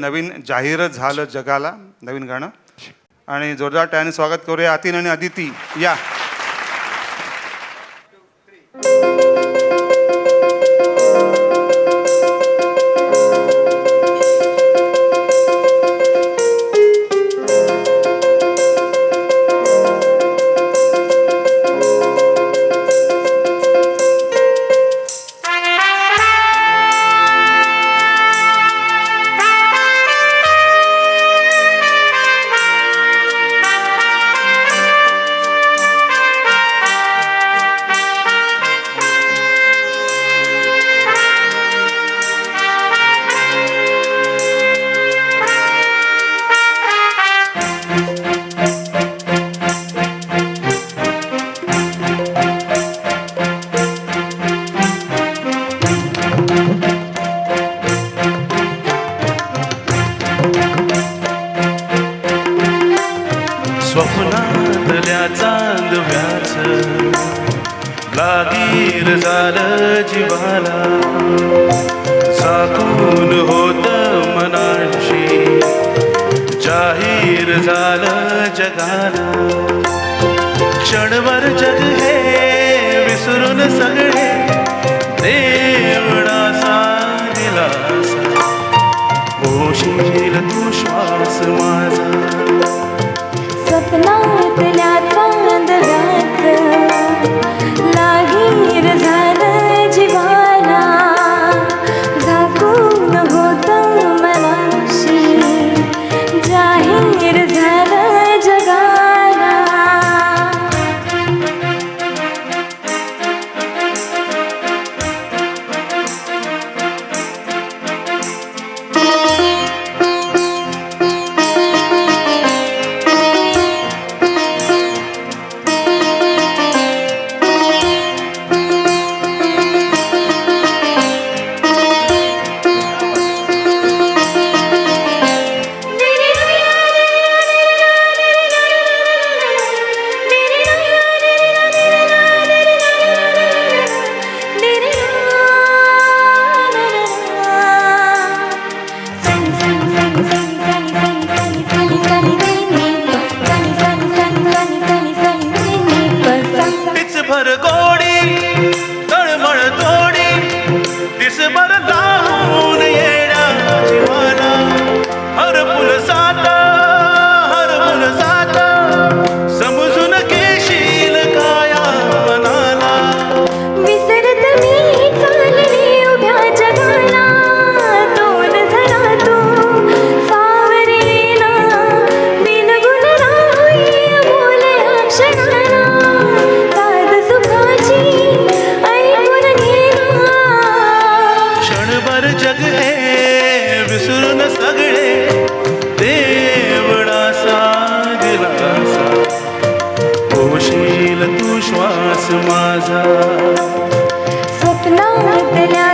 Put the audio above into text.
नवीन जाहीर झालं जगाला नवीन गाणं आणि जोरदार टाळ्याने स्वागत करूया आतीन आणि अदिती या. स्वप्नातल्या चांदव्याच लागीर झालं जीवाला, साकून होत मनाशी जाहीर झालं जगाला. क्षणभर जग हे विसरून सगळे देवळाचा दिलासा, होशील तू श्वास माझा. स्वप्नातल्या चांदव्यात लागीर झालं जीवाला, झाकून होतं मनाशी जाहीर झालं जगाला. भर गोडी तळमळ तोडी दिसभर लावून येण्या जीवाला, हरपुल जात समजून घेशील काया मनाला. विसरत मी चालली उभ्या जगाला, तोल झरा तू सावरेला, बिनगुण राही बोले अक्षराला. क्षणभर जग हे विसरून सगळे देवळाचा दिलासा, होशील तू श्वास माझा. स्वप्नातल्या